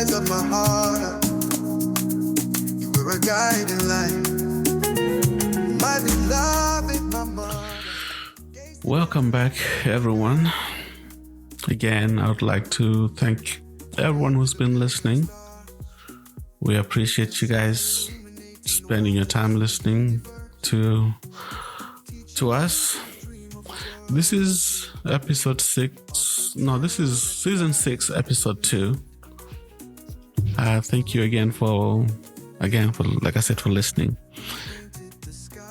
eyes of my heart. You were a guiding light. My beloved, my mother. Welcome back, everyone. Again, I would like to thank everyone who's been listening. We appreciate you guys spending your time listening to us. This is episode 6. No, this is season 6, episode 2. Thank you again for like I said, for listening.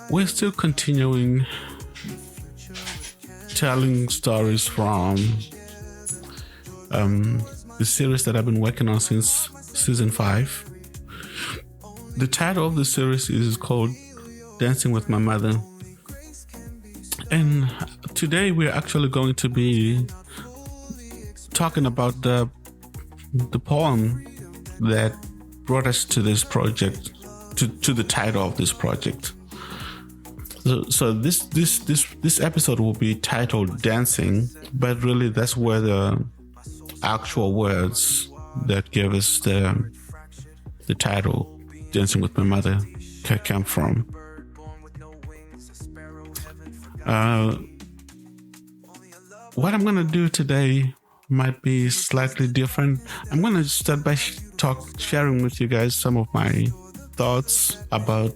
We're still continuing telling stories from the series that I've been working on since season 5. The title of the series is called Dancing with My Mother. And today we're actually going to be talking about the poem that brought us to this project, to the title of this project. So this episode will be titled Dancing, but really that's where the actual words that gave us the title Dancing with My Mother came from. What I'm gonna do today might be slightly different. I'm gonna start by sharing with you guys some of my thoughts about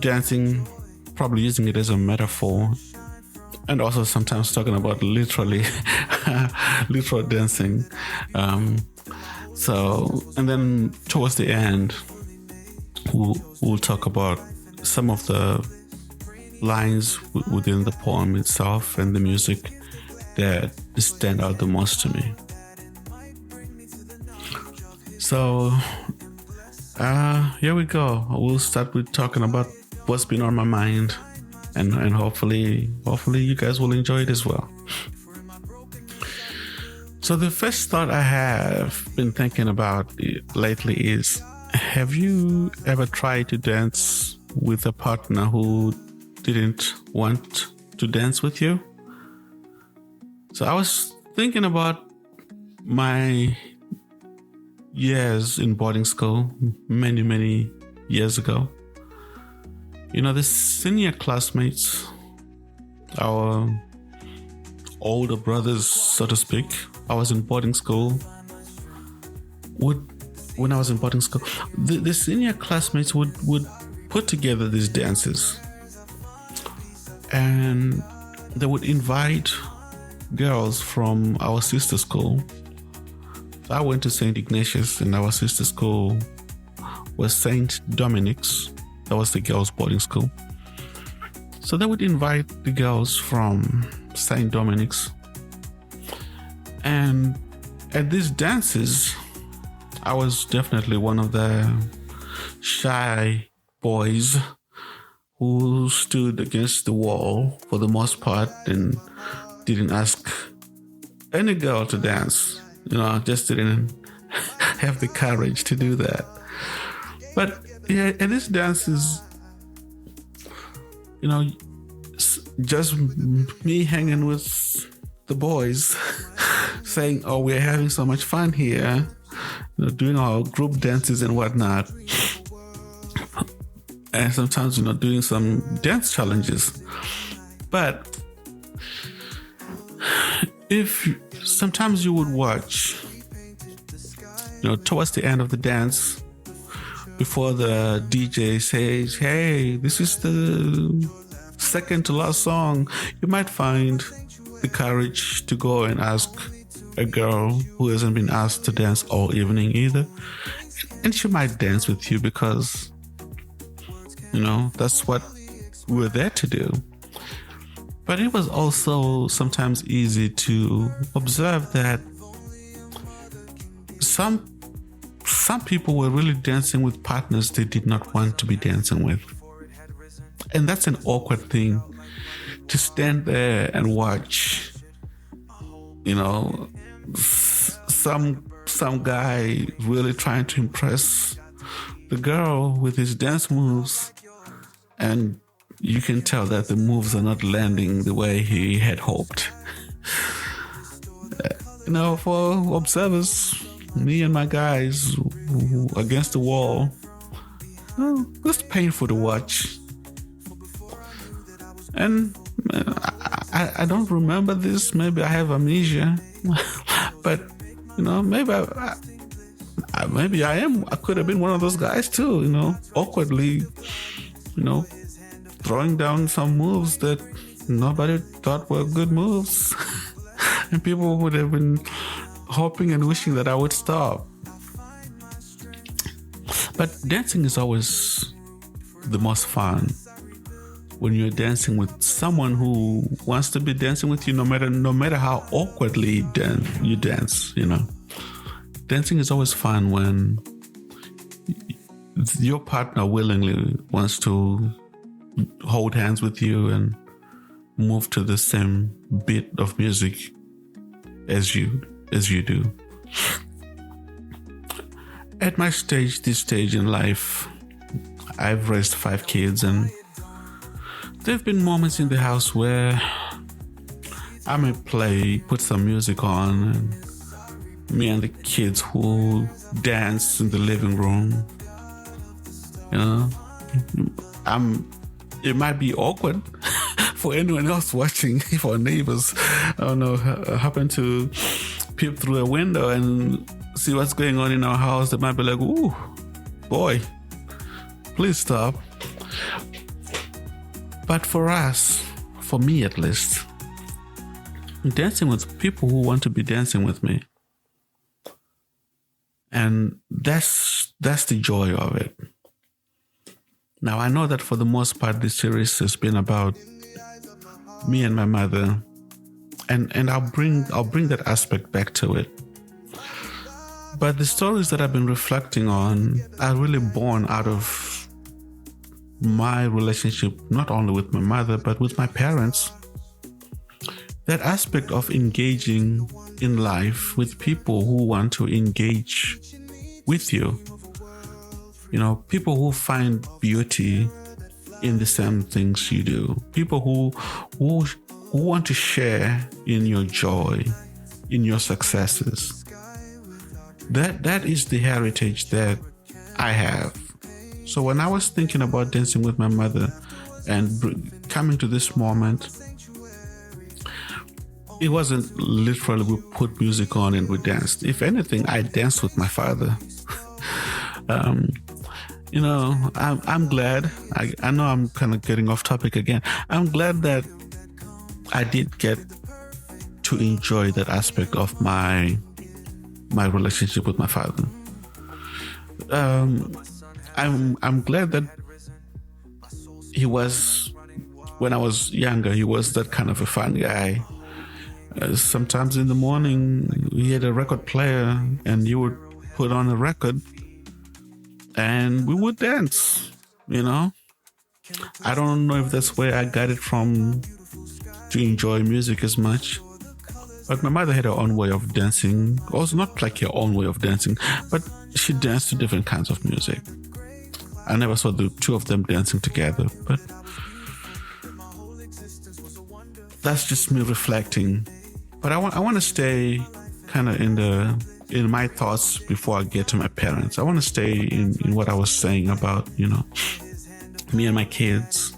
dancing, probably using it as a metaphor, and also sometimes talking about literal dancing. And then towards the end, we'll talk about some of the lines within the poem itself and the music that stand out the most to me. So here we go. We'll start with talking about what's been on my mind, and hopefully you guys will enjoy it as well. So the first thought I have been thinking about lately is, have you ever tried to dance with a partner who didn't want to dance with you? So I was thinking about my years in boarding school many years ago. The senior classmates, our older brothers, so to speak, I was in boarding school. When I was in boarding school, the senior classmates would put together these dances, and they would invite girls from our sister school. So I went to St. Ignatius, and our sister school was St. Dominic's. That was the girls' boarding school. So they would invite the girls from St. Dominic's. And at these dances, I was definitely one of the shy boys who stood against the wall for the most part and didn't ask any girl to dance. Just didn't have the courage to do that. But yeah, at these dances, just me hanging with the boys, saying, "Oh, we're having so much fun here," doing our group dances and whatnot, and sometimes doing some dance challenges. But if sometimes you would watch, towards the end of the dance, before the DJ says, "Hey, this is the second to last song," you might find the courage to go and ask a girl who hasn't been asked to dance all evening either, and she might dance with you because that's what we're there to do. But it was also sometimes easy to observe that some people were really dancing with partners they did not want to be dancing with. And that's an awkward thing, to stand there and watch, some guy really trying to impress the girl with his dance moves, and you can tell that the moves are not landing the way he had hoped. For observers, me and my guys against the wall. Oh, it's painful to watch. And I don't remember this. Maybe I have amnesia. But, maybe I could have been one of those guys too, awkwardly, throwing down some moves that nobody thought were good moves. And people would have been hoping and wishing that I would stop. But dancing is always the most fun when you're dancing with someone who wants to be dancing with you, no matter how awkwardly you dance. Dancing is always fun when your partner willingly wants to hold hands with you and move to the same beat of music as you do. At this stage in life, I've raised 5 kids, and there have been moments in the house where I may put some music on, and me and the kids will dance in the living room. It might be awkward for anyone else watching, if our neighbors, happen to peep through a window and see what's going on in our house. They might be like, "Ooh, boy, please stop." But for me at least, dancing with people who want to be dancing with me, and that's the joy of it. Now, I know that for the most part, this series has been about me and my mother, and I'll bring that aspect back to it. But the stories that I've been reflecting on are really born out of my relationship, not only with my mother, but with my parents. That aspect of engaging in life with people who want to engage with you. People who find beauty in the same things you do. People who want to share in your joy, in your successes. That is the heritage that I have. So when I was thinking about dancing with my mother and coming to this moment, it wasn't literally we put music on and we danced. If anything, I danced with my father. I'm glad. I know I'm kind of getting off topic again. I'm glad that I did get to enjoy that aspect of my relationship with my father. I'm glad that he was, when I was younger, he was that kind of a fun guy. Sometimes in the morning, he had a record player, and you would put on a record, and we would dance. I don't know if that's where I got it from to enjoy music as much. But my mother had her own way of dancing. Also, not like her own way of dancing, but she danced to different kinds of music. I never saw the two of them dancing together, but that's just me reflecting. But I want to stay kind of in my thoughts before I get to my parents. I want to stay in what I was saying about, me and my kids.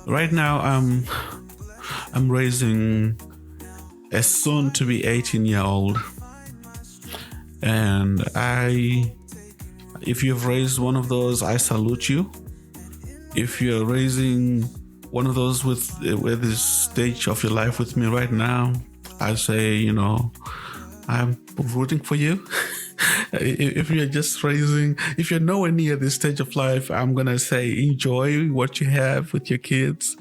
Right now, I'm raising a soon to be 18-year-old, and if you've raised one of those, I salute you. If you're raising one of those with this stage of your life with me right now, I say, I'm rooting for you. If you're nowhere near this stage of life, I'm going to say, enjoy what you have with your kids.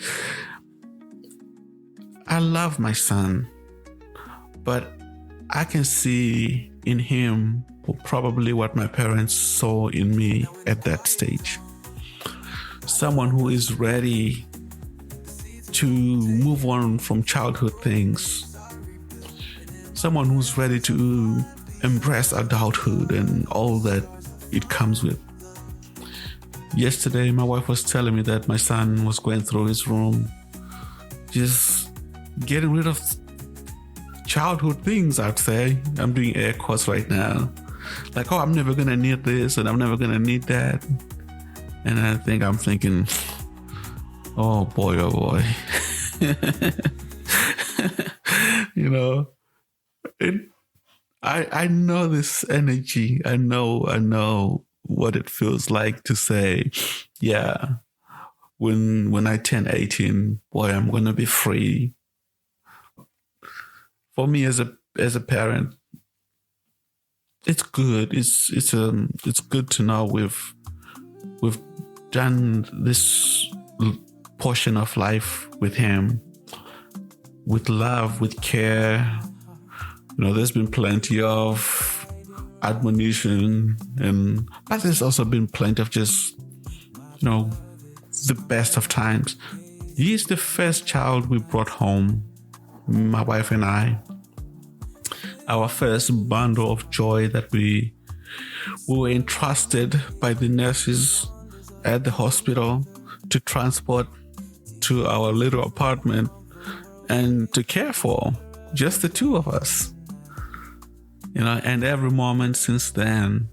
I love my son, but I can see in him probably what my parents saw in me at that stage. Someone who is ready to move on from childhood things. Someone who's ready to embrace adulthood and all that it comes with. Yesterday, my wife was telling me that my son was going through his room, just getting rid of childhood things, I'd say. I'm doing air quotes right now. Like, oh, I'm never going to need this and I'm never going to need that. And I'm thinking, oh boy. You know, I know this energy. I know what it feels like to say, yeah, when I turn 18, boy, I'm going to be free. For me as a parent, it's good. It's good to know we've done this portion of life with him, with love, with care. There's been plenty of admonition, but there's also been plenty of just, the best of times. He's the first child we brought home, my wife and I. Our first bundle of joy that we were entrusted by the nurses at the hospital to transport to our little apartment and to care for, just the two of us. And every moment since then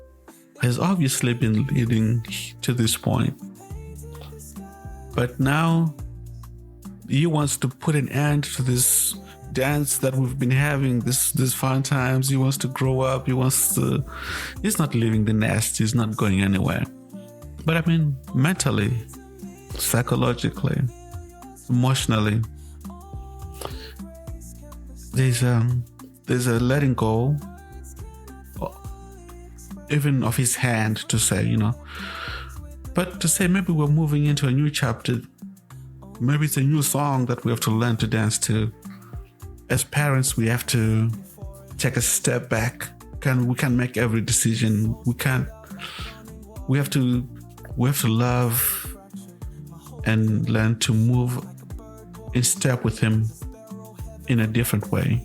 has obviously been leading to this point. But now he wants to put an end to this dance that we've been having, this fun times. He wants to grow up. He's not leaving the nest. He's not going anywhere. But I mean, mentally, psychologically, emotionally, there's a letting go, even of his hand, to say, but to say maybe we're moving into a new chapter. Maybe it's a new song that we have to learn to dance to. As parents, we have to take a step back. We can't make every decision. We have to love and learn to move in step with him in a different way.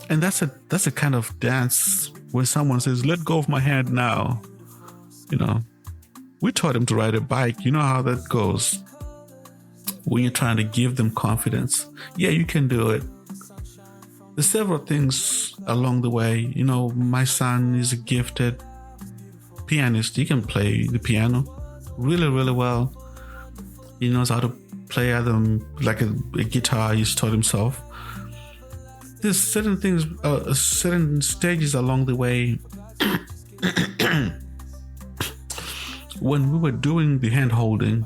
And that's a kind of dance when someone says, let go of my hand now. We taught him to ride a bike. You know how that goes. When you're trying to give them confidence, yeah, you can do it. There's several things along the way. My son is a gifted pianist. He can play the piano really, really well. He knows how to play like a guitar. He's taught himself. There's certain things, certain stages along the way. When we were doing the hand holding,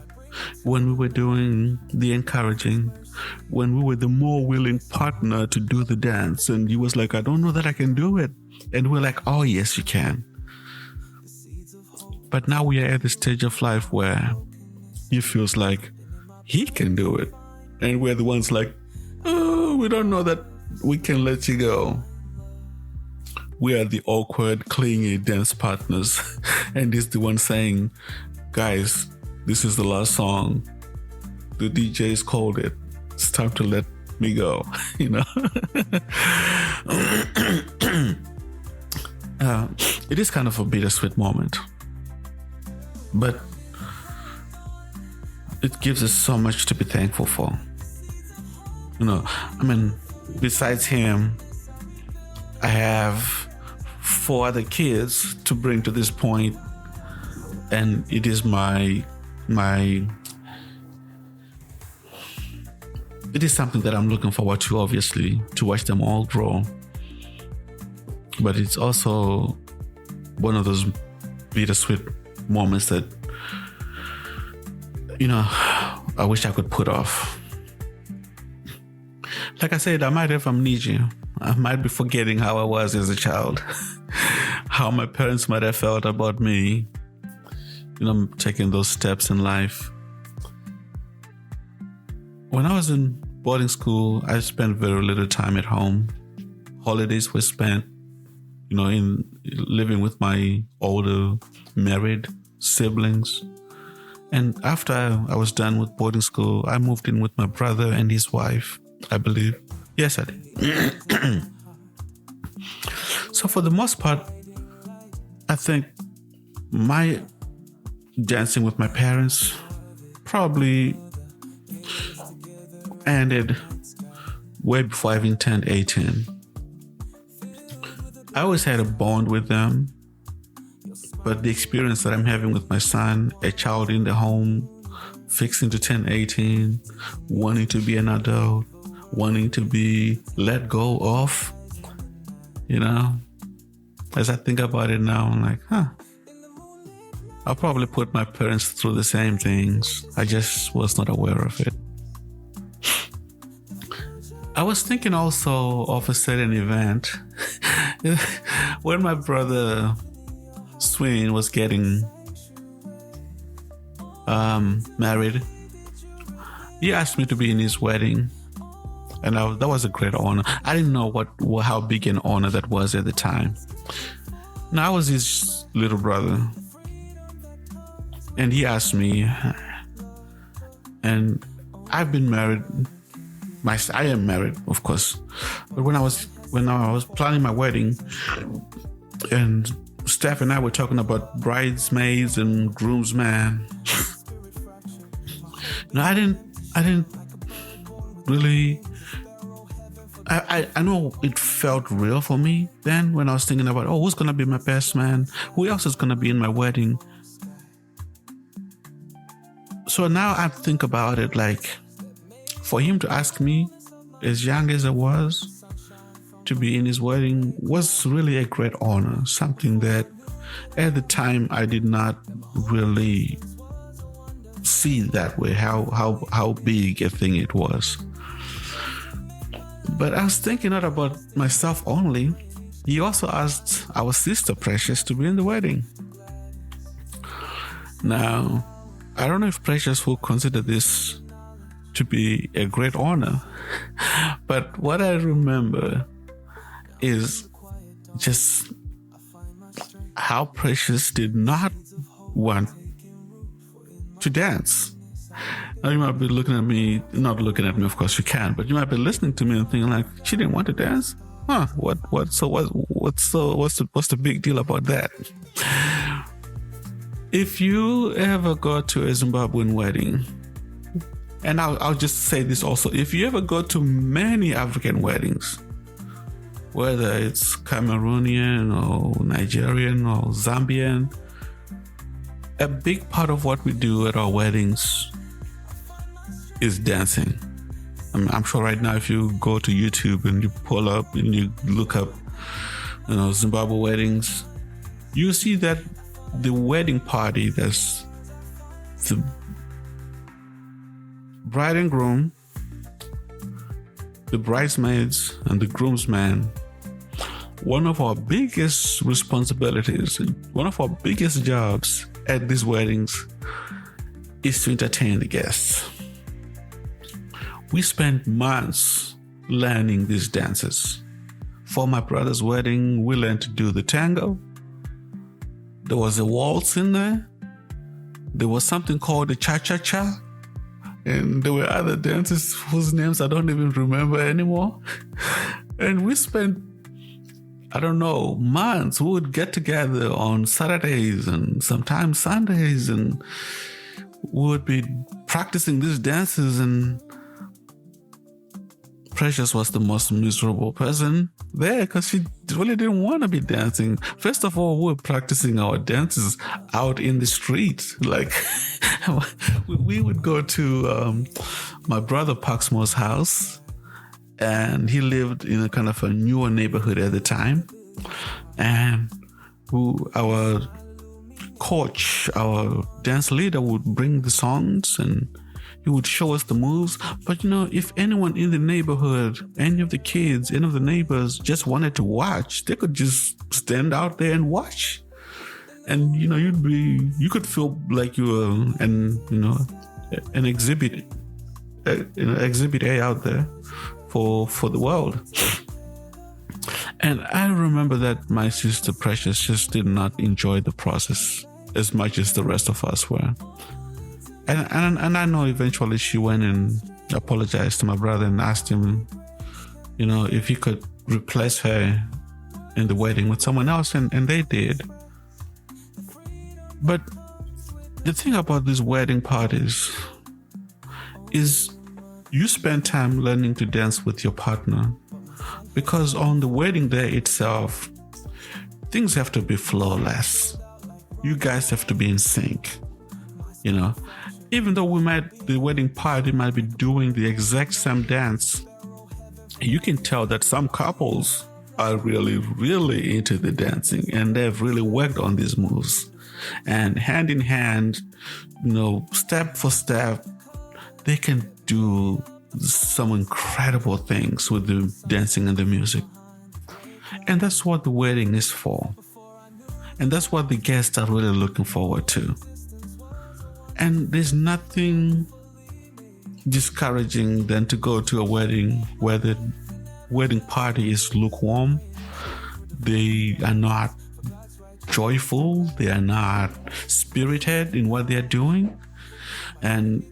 when we were doing the encouraging, when we were the more willing partner to do the dance, and he was like, I don't know that I can do it. And we're like, oh, yes, you can. But now we are at the stage of life where he feels like he can do it. And we're the ones like, oh, we don't know that we can let you go. We are the awkward, clingy dance partners. And he's the one saying, guys, this is the last song. The DJ's called it. It's time to let me go, It is kind of a bittersweet moment. But it gives us so much to be thankful for. Besides him, I have 4 other kids to bring to this point, and it is it is something that I'm looking forward to, obviously, to watch them all grow. But it's also one of those bittersweet moments that, I wish I could put off. Like I said, I might have amnesia. I might be forgetting how I was as a child, how my parents might have felt about me, taking those steps in life. When I was in boarding school, I spent very little time at home. Holidays were spent, in living with my older married siblings. And after I was done with boarding school, I moved in with my brother and his wife, I believe. Yes, I did. So for the most part, I think my dancing with my parents probably ended way before I even turned 18. I always had a bond with them, but the experience that I'm having with my son, a child in the home, fixing to turn 18, wanting to be an adult, wanting to be let go of, as I think about it now, I'm like, I'll probably put my parents through the same things. I just was not aware of it. I was thinking also of a certain event when my brother Swin was getting married. He asked me to be in his wedding, and that was a great honor. I didn't know how big an honor that was at the time. Now I was his little brother, and he asked me, and I've been married. I am married, of course, but when I was planning my wedding, and Steph and I were talking about bridesmaids and groomsmen, I didn't really. I know it felt real for me then when I was thinking about, who's gonna be my best man? Who else is gonna be in my wedding? So now I think about it like, for him to ask me, as young as I was, to be in his wedding was really a great honor. Something that at the time I did not really see that way, how big a thing it was. But I was thinking not about myself only. He also asked our sister Precious to be in the wedding. Now, I don't know if Precious will consider this to be a great honor, but what I remember is just how Precious did not want to dance. Now you might be looking at me, not looking at me, of course you can, but you might be listening to me and thinking like, she didn't want to dance? What's the big deal about that? If you ever go to a Zimbabwean wedding, and I'll just say this also, if you ever go to many African weddings, whether it's Cameroonian or Nigerian or Zambian, a big part of what we do at our weddings is dancing. I'm sure right now if you go to YouTube and you pull up and you look up, Zimbabwe weddings, you see that the wedding party, that's the bride and groom, the bridesmaids, and the groomsmen. One of our biggest responsibilities, one of our biggest jobs at these weddings is to entertain the guests. We spent months learning these dances. For my brother's wedding, we learned to do the tango. There was a waltz in there. There was something called the cha-cha-cha. And there were other dances whose names I don't even remember anymore. And we spent, months. We would get together on Saturdays and sometimes Sundays, and we would be practicing these dances. And Precious was the most miserable person there because she really didn't want to be dancing. First of all, we were practicing our dances out in the street. Like, we would go to my brother Paxmore's house, and he lived in a kind of a newer neighborhood at the time. And our coach, our dance leader, would bring the songs and he would show us the moves. But if anyone in the neighborhood, any of the kids, any of the neighbors just wanted to watch, they could just stand out there and watch. And you could feel like you were an exhibit A out there for the world. And I remember that my sister Precious just did not enjoy the process as much as the rest of us were. And I know eventually she went and apologized to my brother and asked him, if he could replace her in the wedding with someone else, and they did. But the thing about these wedding parties is you spend time learning to dance with your partner, because on the wedding day itself, things have to be flawless. You guys have to be in sync, you know. Even though the wedding party might be doing the exact same dance, you can tell that some couples are really, really into the dancing and they've really worked on these moves. And hand in hand, step for step, they can do some incredible things with the dancing and the music. And that's what the wedding is for. And that's what the guests are really looking forward to. And there's nothing discouraging than to go to a wedding where the wedding party is lukewarm. They are not joyful. They are not spirited in what they are doing. And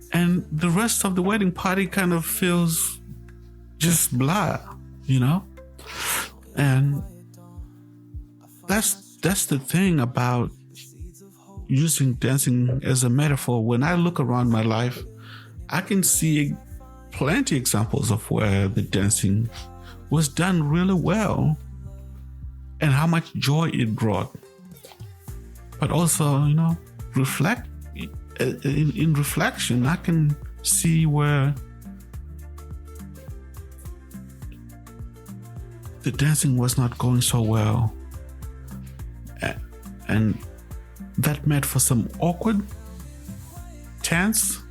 the rest of the wedding party kind of feels just blah, And that's the thing about using dancing as a metaphor. When I look around my life, I can see plenty examples of where the dancing was done really well and how much joy it brought. But also, in reflection, I can see where the dancing was not going so well. And that made for some awkward, tense,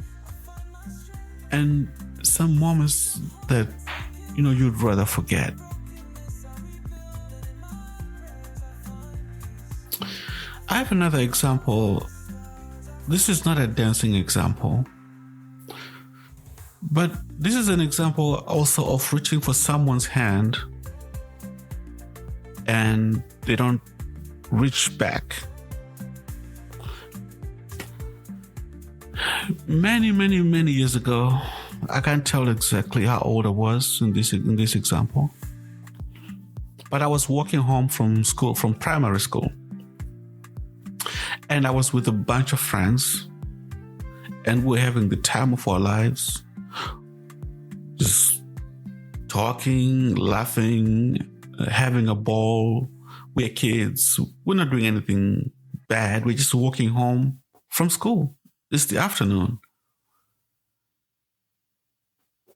and some moments that, you'd rather forget. I have another example. This is not a dancing example, but this is an example also of reaching for someone's hand and they don't reach back. Many, many, many years ago, I can't tell exactly how old I was in this example, but I was walking home from primary school, and I was with a bunch of friends, and we're having the time of our lives, just talking, laughing, having a ball. We're kids. We're not doing anything bad. We're just walking home from school. It's the afternoon.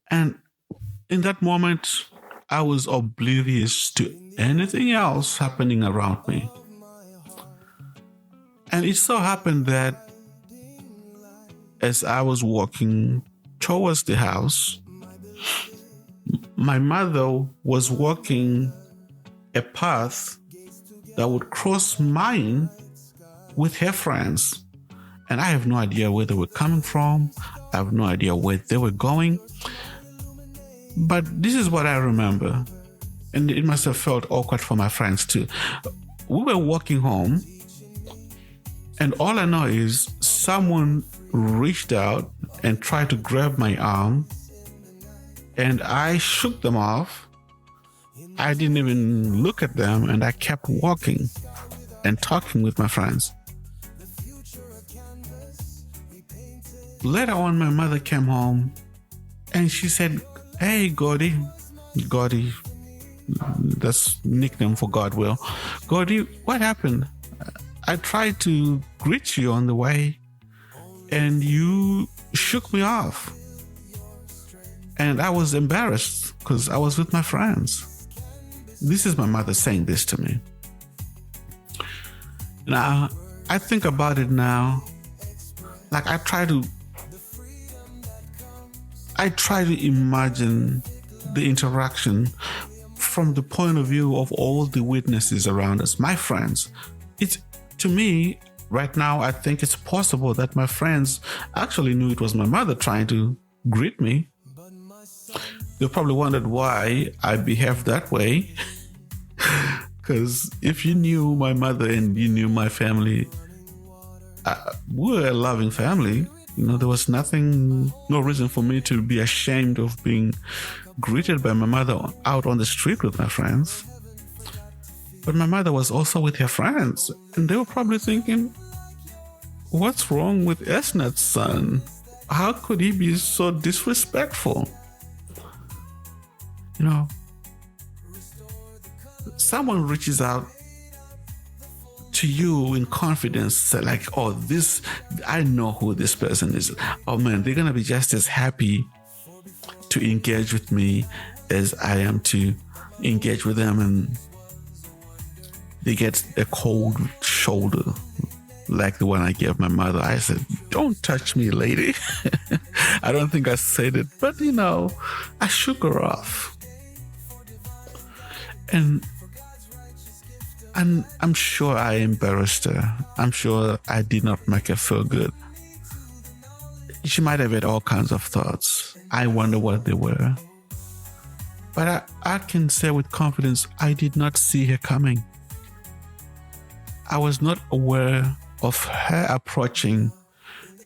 And in that moment, I was oblivious to anything else happening around me. And it so happened that as I was walking towards the house, my mother was walking a path that would cross mine with her friends. And I have no idea where they were coming from. I have no idea where they were going. But this is what I remember. And it must have felt awkward for my friends too. We were walking home, and all I know is someone reached out and tried to grab my arm, and I shook them off. I didn't even look at them, and I kept walking and talking with my friends. Later on, my mother came home and she said, "Hey, Gordy," that's nickname for God will. "Gordy, what happened? I tried to greet you on the way and you shook me off." And I was embarrassed because I was with my friends. This is my mother saying this to me. Now, I think about it now, like I try to imagine the interaction from the point of view of all the witnesses around us, my friends. To me, right now, I think it's possible that my friends actually knew it was my mother trying to greet me. They probably wondered why I behaved that way. Because if you knew my mother and you knew my family, we were a loving family. There was no reason for me to be ashamed of being greeted by my mother out on the street with my friends. But my mother was also with her friends, and they were probably thinking, what's wrong with Esnat's son? How could he be so disrespectful? You know, someone reaches out to you in confidence, say like, oh, this, I know who this person is. Oh man, they're going to be just as happy to engage with me as I am to engage with them. And they get a cold shoulder like the one I gave my mother. I said, don't touch me, lady. I don't think I said it, but you know, I shook her off. And I'm sure I embarrassed her. I'm sure I did not make her feel good. She might have had all kinds of thoughts. I wonder what they were. But I can say with confidence, I did not see her coming. I was not aware of her approaching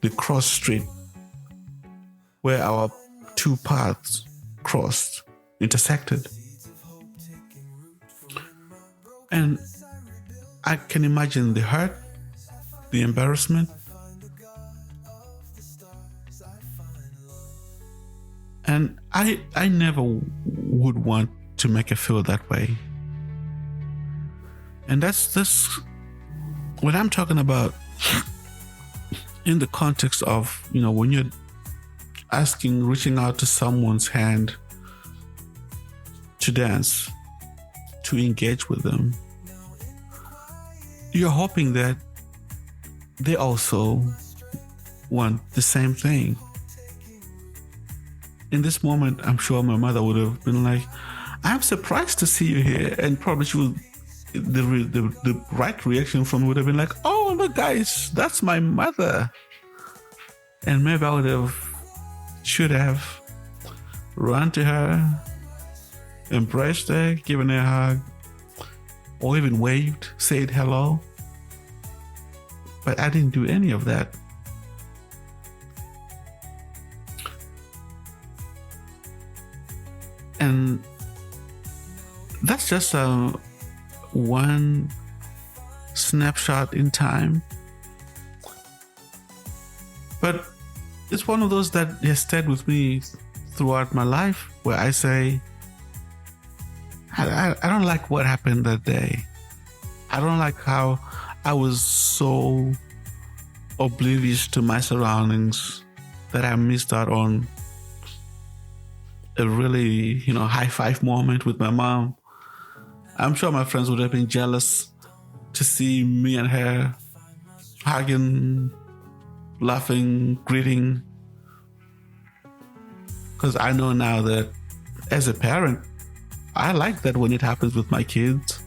the cross street where our two paths intersected. And I can imagine the hurt, the embarrassment. And I never would want to make her feel that way. And that's what I'm talking about in the context of, you know, when you're reaching out to someone's hand to dance, to engage with them, you're hoping that they also want the same thing. In this moment, I'm sure my mother would have been like, I'm surprised to see you here. And probably she would, the right reaction from would have been like, oh, look, guys, that's my mother. And maybe I should have run to her, embraced her, given her a hug, or even waved, said hello. But I didn't do any of that. And that's just one snapshot in time. But it's one of those that has stayed with me throughout my life, where I say, I don't like what happened that day. I don't like how I was so oblivious to my surroundings that I missed out on a really, high five moment with my mom. I'm sure my friends would have been jealous to see me and her hugging, laughing, greeting. Because I know now that as a parent, I like that when it happens with my kids.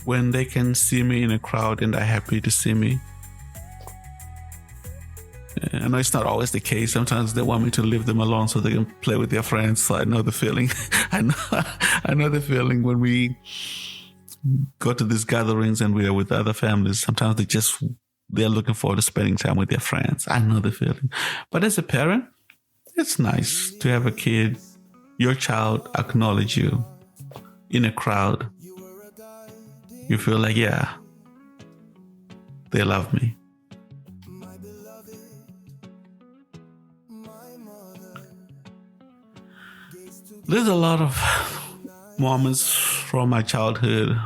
When they can see me in a crowd and are happy to see me. I know it's not always the case. Sometimes they want me to leave them alone so they can play with their friends. So I know the feeling. I know the feeling when we go to these gatherings and we are with other families. Sometimes they're looking forward to spending time with their friends. I know the feeling. But as a parent, it's nice to have a kid, your child, acknowledge you in a crowd. You feel like, yeah, they love me. There's a lot of moments from my childhood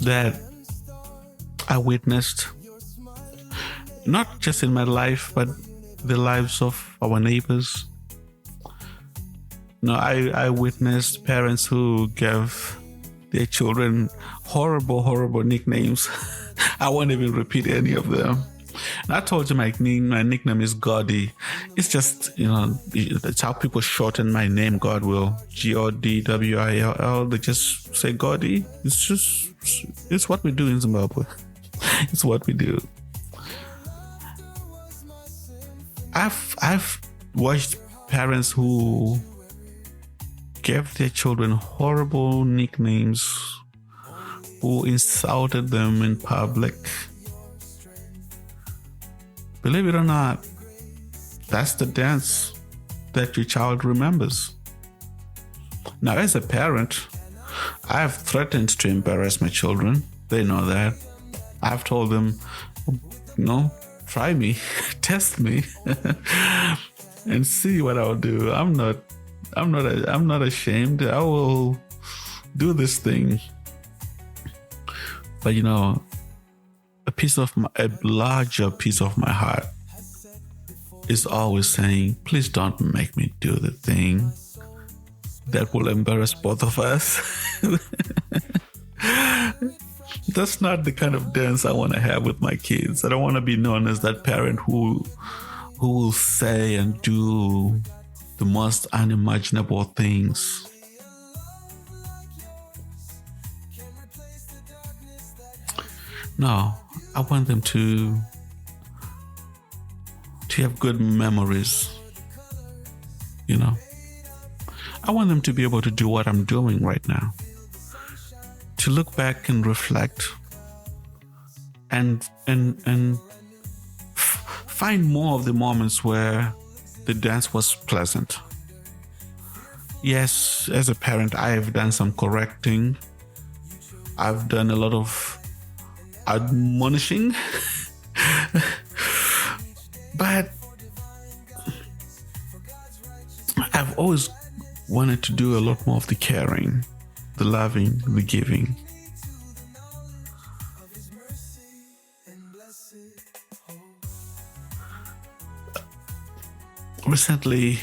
that I witnessed, not just in my life, but the lives of our neighbors. I witnessed parents who gave their children horrible nicknames. I won't even repeat any of them. And I told you my nickname is Goddy. It's just, that's how people shorten my name, Godwill. Godwill. They just say Goddy. It's what we do in Zimbabwe. It's what we do. I've watched parents who gave their children horrible nicknames, who insulted them in public. Believe it or not, that's the dance that your child remembers. Now, as a parent, I've threatened to embarrass my children. They know that. I've told them, try me, test me, and see what I'll do. I'm not I'm not ashamed. I will do this thing. But a larger piece of my heart is always saying, please don't make me do the thing that will embarrass both of us. That's not the kind of dance I want to have with my kids. I don't want to be known as that parent who will say and do the most unimaginable things. No, I want them to have good memories. I want them to be able to do what I'm doing right now. To look back and reflect and find more of the moments where the dance was pleasant. Yes, as a parent, I have done some correcting. I've done a lot of admonishing. But I've always wanted to do a lot more of the caring, the loving, the giving. Recently,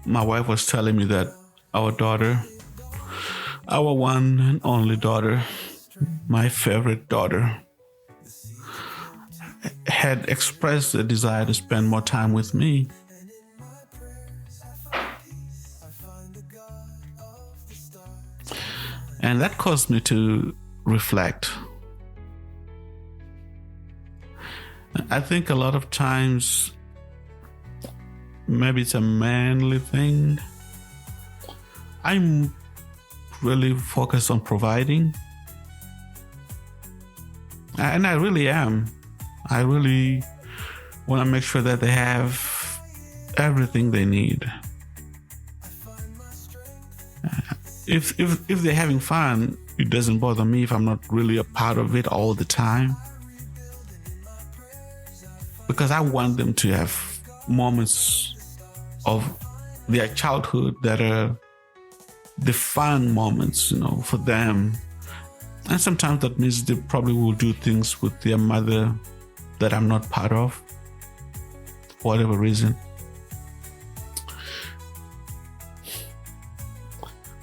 my wife was telling me that our daughter, our one and only daughter, my favorite daughter, had expressed a desire to spend more time with me. And that caused me to reflect. I think a lot of times, maybe it's a manly thing. I'm really focused on providing. And I really am. I really want to make sure that they have everything they need. If they're having fun, it doesn't bother me if I'm not really a part of it all the time. Because I want them to have moments of their childhood that are the fun moments, for them. And sometimes that means they probably will do things with their mother that I'm not part of, for whatever reason.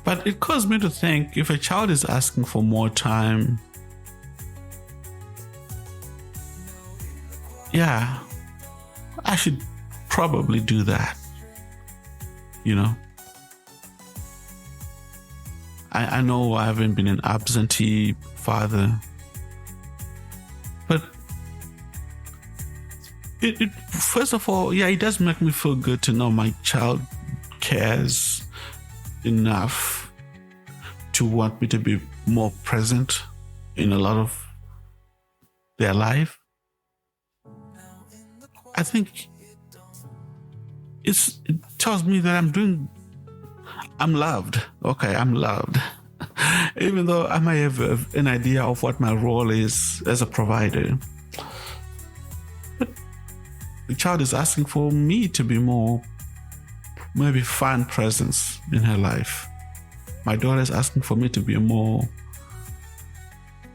But it caused me to think, if a child is asking for more time, yeah, I should probably do that. I know I haven't been an absentee father, but it first of all, it does make me feel good to know my child cares enough to want me to be more present in a lot of their life. I think it tells me that I'm loved. Okay, I'm loved. Even though I may have an idea of what my role is as a provider. But the child is asking for me to be more, maybe fun presence in her life. My daughter is asking for me to be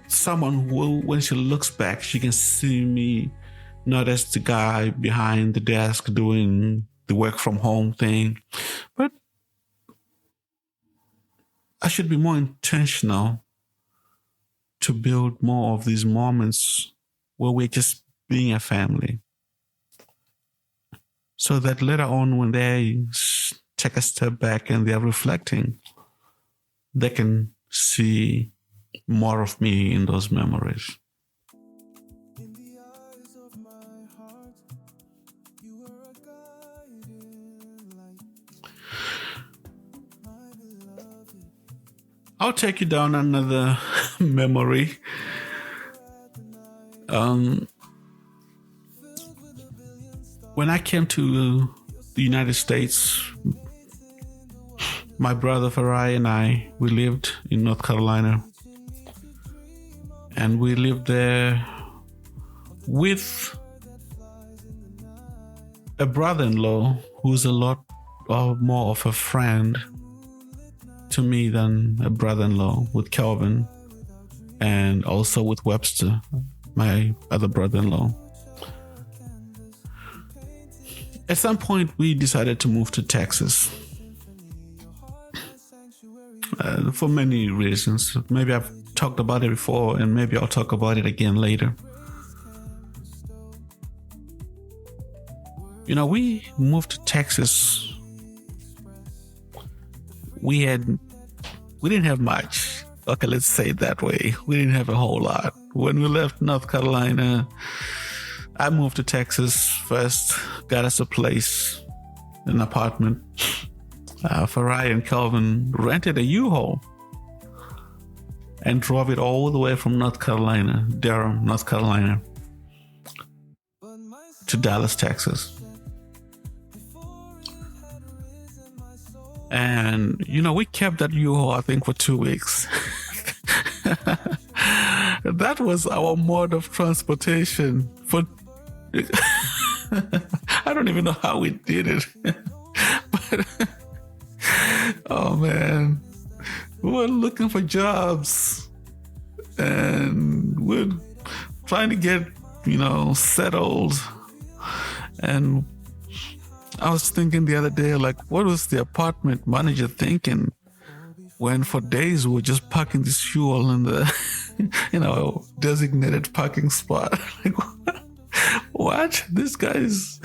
someone who, when she looks back, she can see me not as the guy behind the desk doing the work from home thing, but I should be more intentional to build more of these moments where we're just being a family. So that later on, when they take a step back and they're reflecting, they can see more of me in those memories. I'll take you down another memory. When I came to the United States, my brother Farai and I, we lived in North Carolina. And we lived there with a brother-in-law who's a lot more of a friend to me than a brother-in-law with Calvin, and also with Webster, my other brother-in-law. At some point, we decided to move to Texas for many reasons. Maybe I've talked about it before, and maybe I'll talk about it again later. We moved to Texas. We didn't have much. Okay, let's say it that way. We didn't have a whole lot. When we left North Carolina, I moved to Texas first, got us a place, an apartment. Farai and Calvin rented a U-Haul and drove it all the way from North Carolina, Durham, North Carolina, to Dallas, Texas. And, we kept that U-Haul, I think, for 2 weeks. That was our mode of transportation for... I don't even know how we did it. But, oh, man. We were looking for jobs. And we're trying to get, settled. And I was thinking the other day, like, what was the apartment manager thinking when for days we were just parking this fuel in the, designated parking spot? Like, what? These guys,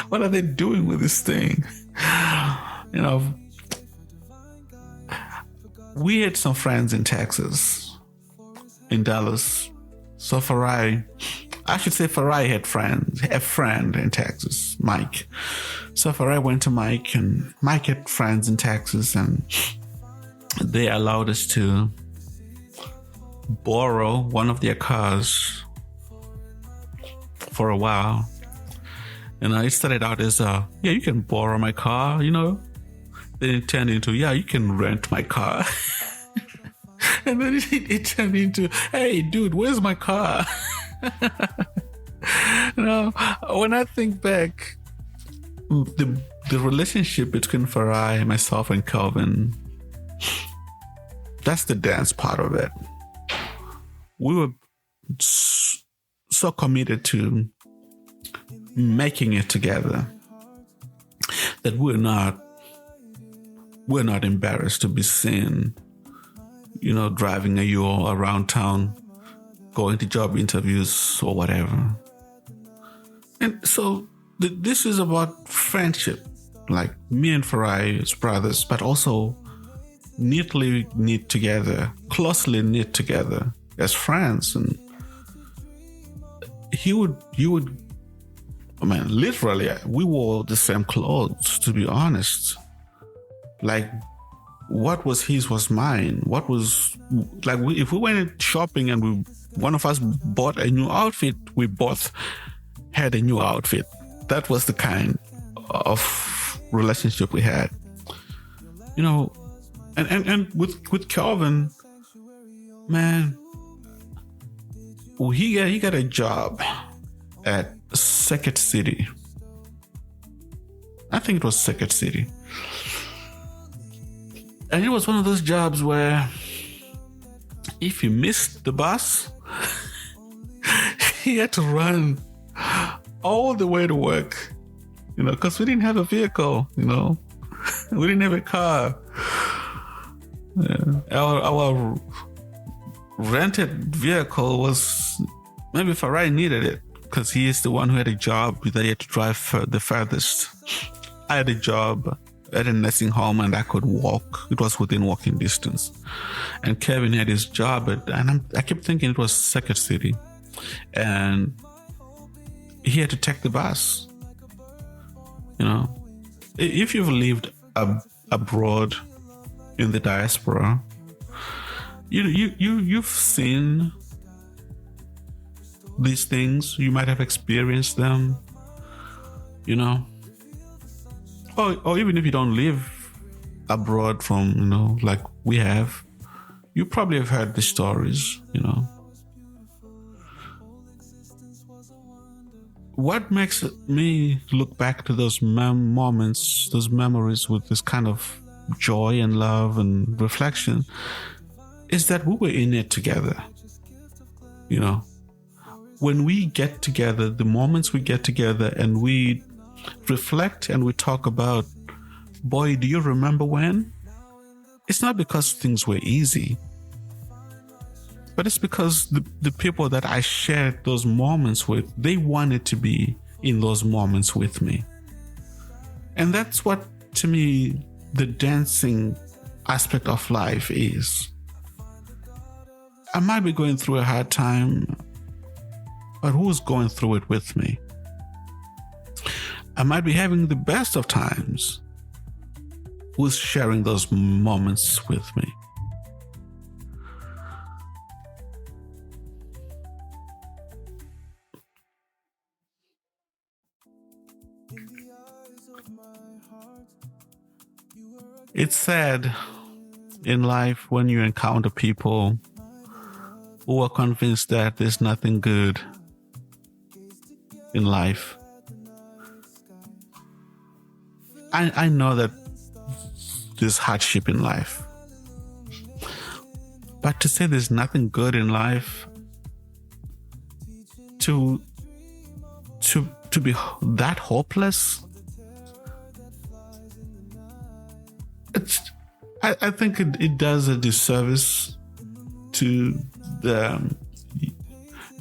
what are they doing with this thing? We had some friends in Texas, in Dallas. So Farai had a friend in Texas, Mike. So Farai went to Mike, and Mike had friends in Texas, and they allowed us to borrow one of their cars for a while. And it started out as, you can borrow my car, Then it turned into, you can rent my car. And then it turned into, hey, dude, where's my car? When I think back, the relationship between Farai, myself, and Calvin, that's the dance part of it. We were so committed to making it together that we're not embarrassed to be seen, driving a U-Haul around town, going to job interviews or whatever. And so this is about friendship, like me and Farai as brothers, but also closely knit together as friends. And literally, we wore the same clothes, to be honest. Like, what was his was mine. What was, like, if we went shopping and one of us bought a new outfit, we both had a new outfit. That was the kind of relationship we had. And with Calvin, man, he got a job at Second City. I think it was Second City. And it was one of those jobs where if you missed the bus, he had to run all the way to work, because we didn't have a vehicle, we didn't have a car. Our rented vehicle was, maybe Farai needed it because he is the one who had a job that he had to drive the furthest. I had a job at a nursing home and I could walk. It was within walking distance. And Kevin had his job I kept thinking it was Second City. And he had to take the bus. If you've lived abroad in the diaspora, you've seen these things. You might have experienced them, or even if you don't live abroad from, like we have, you probably have heard the stories, what makes me look back to those moments, those memories with this kind of joy and love and reflection is that we were in it together. You know, when we get together, the moments we get together and we reflect and we talk about, boy, do you remember when? It's not because things were easy, but it's because the people that I shared those moments with, they wanted to be in those moments with me. And that's what, to me, the dancing aspect of life is. I might be going through a hard time, but who's going through it with me? I might be having the best of times. Who's sharing those moments with me? It's sad in life when you encounter people who are convinced that there's nothing good in life. I know that there's hardship in life, but to say there's nothing good in life, to be that hopeless, I think it does a disservice to the,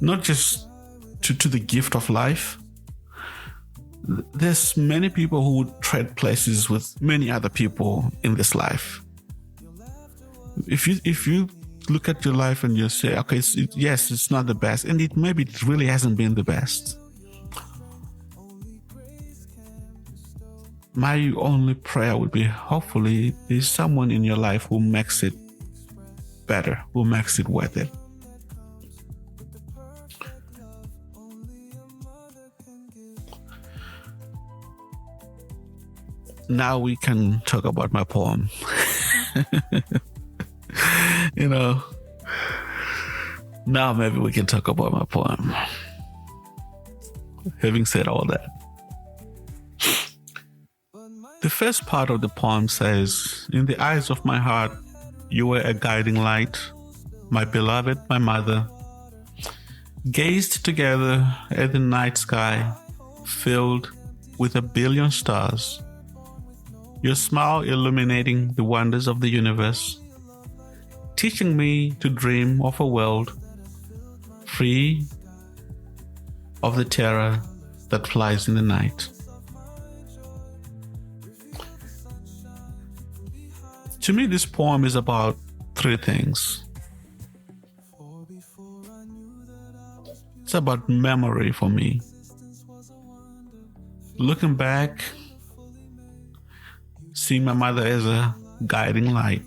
not just to the gift of life. There's many people who would trade places with many other people in this life. If you look at your life and you say, okay, yes, it's not the best, and maybe it really hasn't been the best. My only prayer would be, hopefully there's someone in your life who makes it better, who makes it worth it. Now we can talk about my poem. You know, now maybe we can talk about my poem. Having said all that, the first part of the poem says, in the eyes of my heart, you were a guiding light, my beloved, my mother. Gazed together at the night sky, filled with a billion stars. Your smile illuminating the wonders of the universe, teaching me to dream of a world free of the terror that flies in the night. To me, this poem is about three things. It's about memory for me. Looking back, seeing my mother as a guiding light.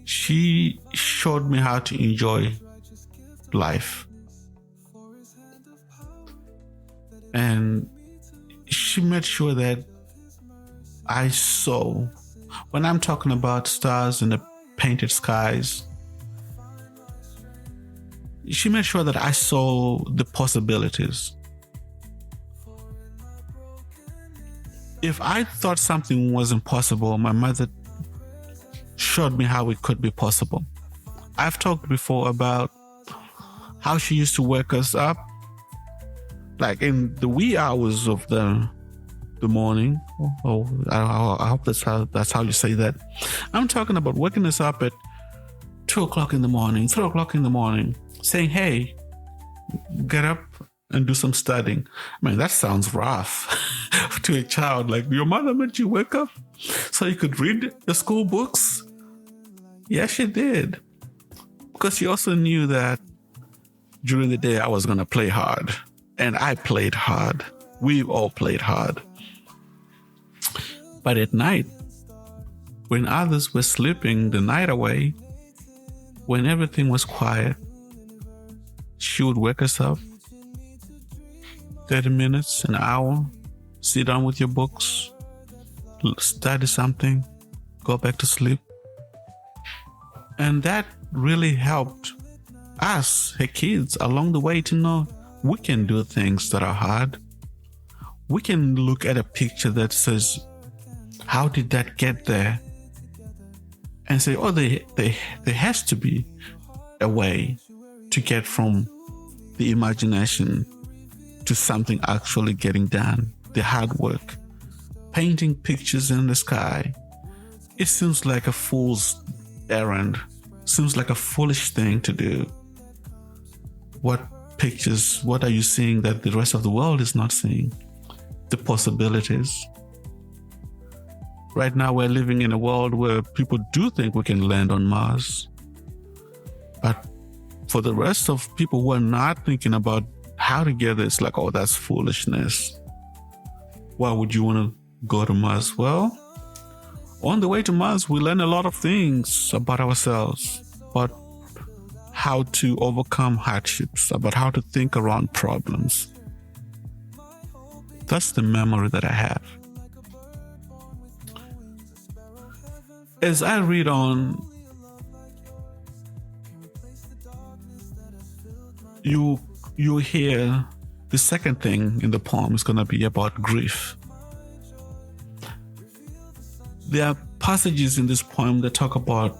She showed me how to enjoy life. And she made sure that I saw, when I'm talking about stars in the painted skies, she made sure that I saw the possibilities. If I thought something wasn't possible, my mother showed me how it could be possible. I've talked before about how she used to wake us up, like in the wee hours of the morning. Oh, I hope that's how you say that. I'm talking about waking us up at 2 o'clock in the morning, 3 o'clock in the morning, saying, hey, get up and do some studying. I mean, that sounds rough to a child. Like, your mother made you wake up so you could read the school books? Yes, she did. Because she also knew that during the day I was going to play hard. And I played hard. We all played hard. But at night, when others were sleeping the night away, when everything was quiet, she would wake us up, 30 minutes, an hour, sit down with your books, study something, go back to sleep. And that really helped us, her kids, along the way to know we can do things that are hard. We can look at a picture that says, how did that get there? And say, oh, there has to be a way to get from the imagination to something actually getting done, the hard work. Painting pictures in the sky, it seems like a fool's errand, seems like a foolish thing to do. What pictures, what are you seeing that the rest of the world is not seeing? The possibilities. Right now we're living in a world where people do think we can land on Mars. But for the rest of people who are not thinking about how to get there, it's like, oh, that's foolishness. Why would you want to go to Mars? Well, on the way to Mars, we learn a lot of things about ourselves, about how to overcome hardships, about how to think around problems. That's the memory that I have. As I read on, you hear the second thing in the poem is going to be about grief. There are passages in this poem that talk about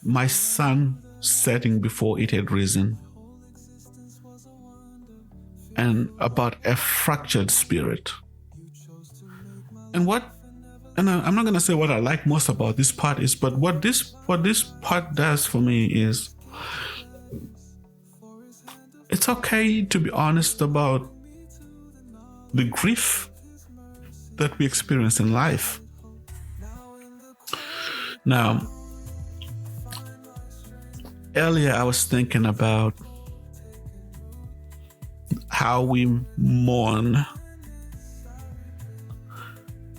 my sun setting before it had risen, and about a fractured spirit. And I'm not going to say what I like most about this part is, but what this part does for me is, it's okay to be honest about the grief that we experience in life. Now, earlier I was thinking about how we mourn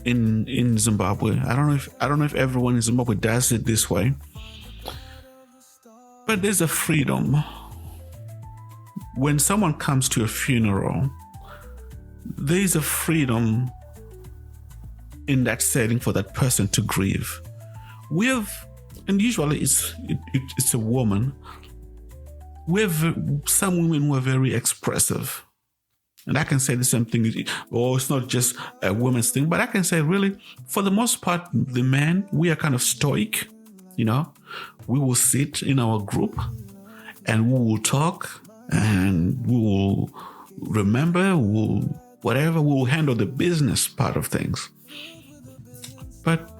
in Zimbabwe. I don't know if everyone in Zimbabwe does it this way, but there's a freedom when someone comes to a funeral. There's a freedom in that setting for that person to grieve. And usually it's a woman. We have some women who are very expressive. And I can say the same thing, it's not just a woman's thing, but I can say really, for the most part, the men, we are kind of stoic, We will sit in our group and we will talk and we will remember, we will handle the business part of things. But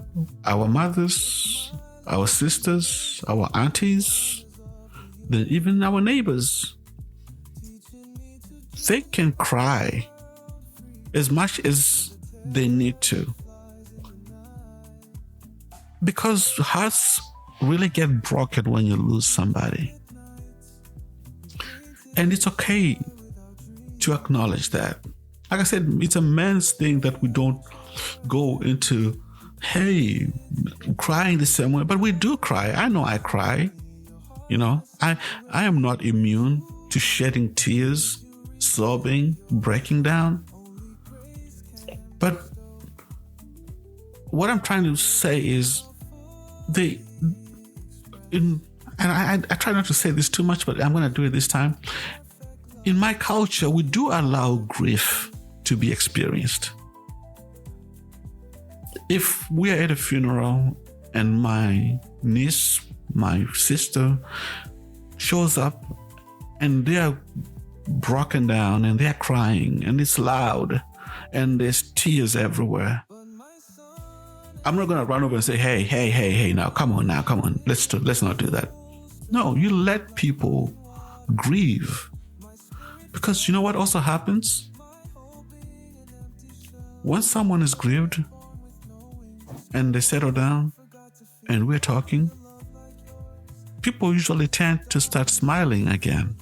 our mothers, our sisters, our aunties, even our neighbors, they can cry as much as they need to, because hearts really get broken when you lose somebody. And it's okay to acknowledge that. Like I said, it's a man's thing that we don't go into, hey, crying the same way, but we do cry. I know I cry. I am not immune to shedding tears, sobbing, breaking down. But what I'm trying to say is, I try not to say this too much, but I'm going to do it this time. In my culture, we do allow grief to be experienced. If we are at a funeral and my niece, my sister shows up and they are broken down and they're crying and it's loud and there's tears everywhere, I'm not going to run over and say, hey, now, come on, let's not do that. No, you let people grieve. Because you know what also happens? Once someone is grieved and they settle down and we're talking, people usually tend to start smiling again.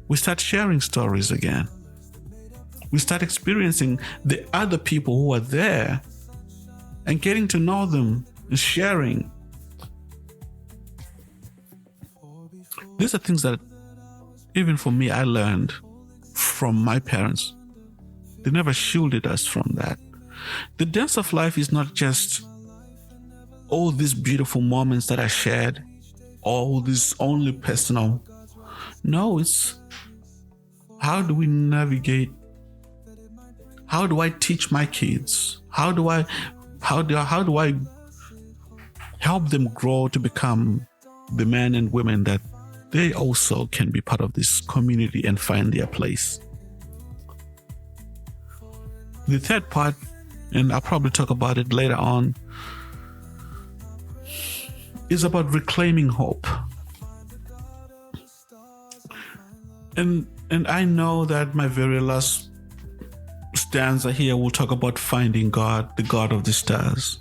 We start sharing stories again. We start experiencing the other people who are there and getting to know them and sharing. These are things that, even for me, I learned from my parents. They never shielded us from that. The dance of life is not just all these beautiful moments that I shared, all this only personal. No, it's how do we navigate? How do I teach my kids? How do I help them grow to become the men and women that they also can be part of this community and find their place? The third part, and I'll probably talk about it later on, is about reclaiming hope. And I know that my very last stanza here will talk about finding God, the God of the stars.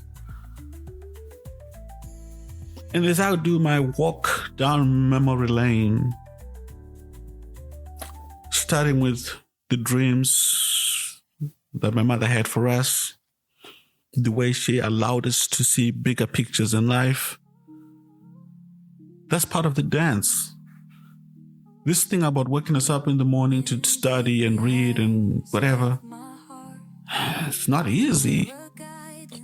And as I do my walk down memory lane, starting with the dreams that my mother had for us, the way she allowed us to see bigger pictures in life, that's part of the dance. This thing about waking us up in the morning to study and read and whatever, it's not easy.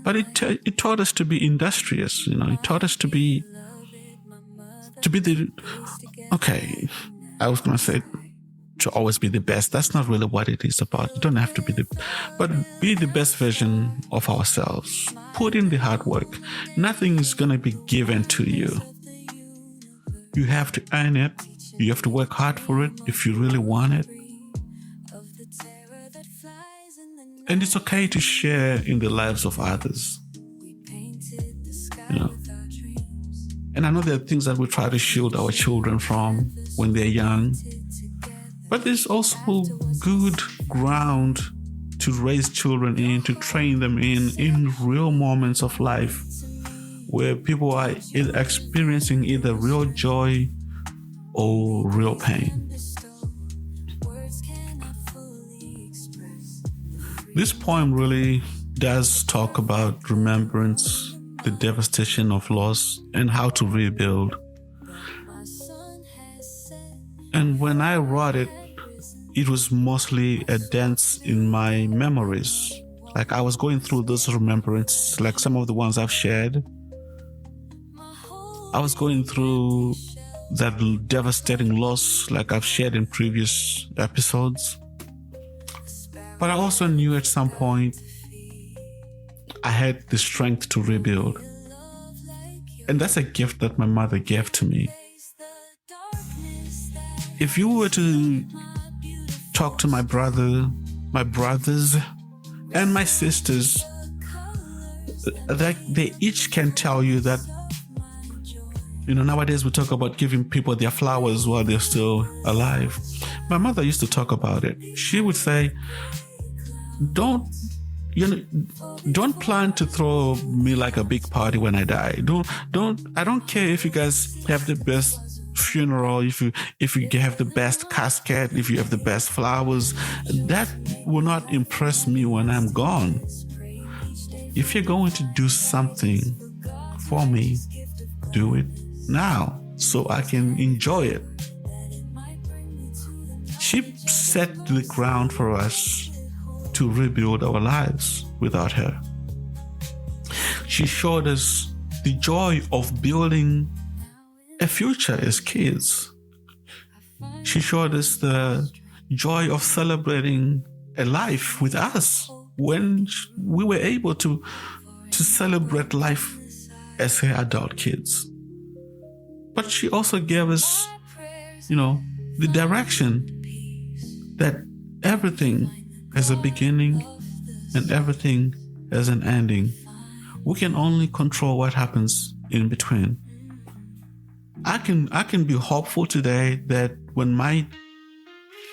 But it taught us to be industrious, It taught us to be okay, I was going to say to always be the best. That's not really what it is about. You don't have to be but be the best version of ourselves. Put in the hard work. Nothing is going to be given to you. You have to earn it. You have to work hard for it if you really want it. And it's okay to share in the lives of others. And I know there are things that we try to shield our children from when they're young. But there's also good ground to raise children in, to train them in real moments of life where people are experiencing either real joy or real pain. This poem really does talk about remembrance, the devastation of loss, and how to rebuild. And when I wrote it, it was mostly a dance in my memories. Like I was going through those remembrances, like some of the ones I've shared. I was going through that devastating loss like I've shared in previous episodes. But I also knew at some point I had the strength to rebuild. And that's a gift that my mother gave to me. If you were to talk to my brothers, and my sisters, they each can tell you that, nowadays we talk about giving people their flowers while they're still alive. My mother used to talk about it. She would say, don't plan to throw me like a big party when I die. I don't care if you guys have the best funeral, if you have the best casket, if you have the best flowers. That will not impress me when I'm gone. If you're going to do something for me, do it now so I can enjoy it. She set the ground for us to rebuild our lives without her. She showed us the joy of building a future as kids. She showed us the joy of celebrating a life with us when we were able to celebrate life as her adult kids. But she also gave us, the direction that everything has a beginning and everything has an ending. We can only control what happens in between. I can be hopeful today that when my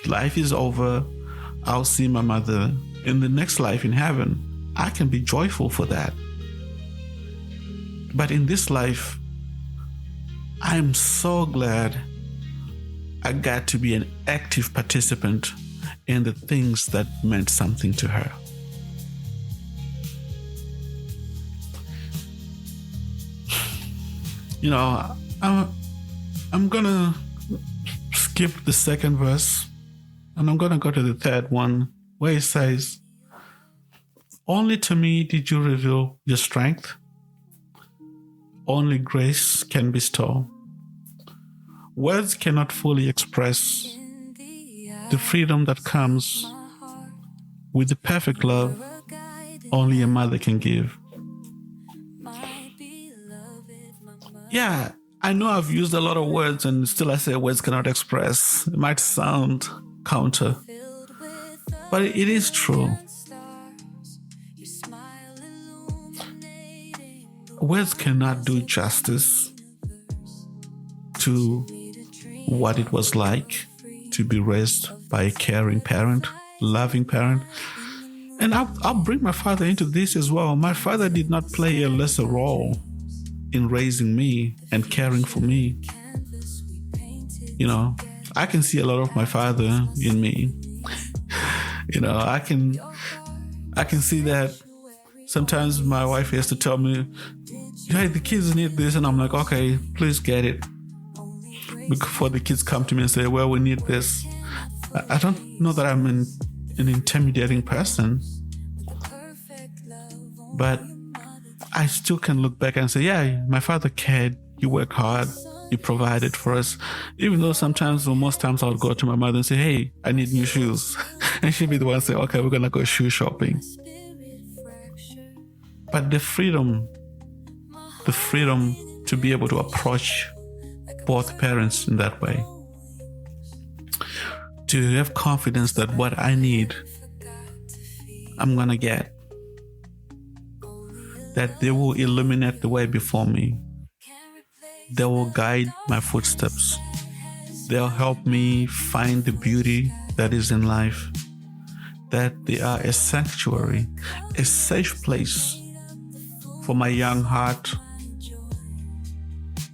life is over, I'll see my mother in the next life in heaven. I can be joyful for that. But in this life, I'm so glad I got to be an active participant in the things that meant something to her. I'm gonna skip the second verse and I'm gonna go to the third one where it says, "Only to me did you reveal your strength. Only grace can bestow. Words cannot fully express the freedom that comes with the perfect love only a mother can give. Yeah, I know I've used a lot of words and still I say words cannot express. It might sound counter, but it is true. Words cannot do justice to what it was like to be raised by a caring parent, loving parent. And I'll bring my father into this as well. My father did not play a lesser role in raising me and caring for me. You know, I can see a lot of my father in me. You know, I can see that sometimes my wife has to tell me, hey, the kids need this. And I'm like, okay, please get it. Before the kids come to me and say, well, we need this. I don't know that I'm an intimidating person, but I still can look back and say, yeah, my father cared. You worked hard. You provided for us. Even though sometimes or most times I would go to my mother and say, hey, I need new shoes. And she'd be the one say, okay, we're going to go shoe shopping. But the freedom to be able to approach both parents in that way, to have confidence that what I need, I'm going to get, that they will illuminate the way before me. They will guide my footsteps. They'll help me find the beauty that is in life, that they are a sanctuary, a safe place for my young heart.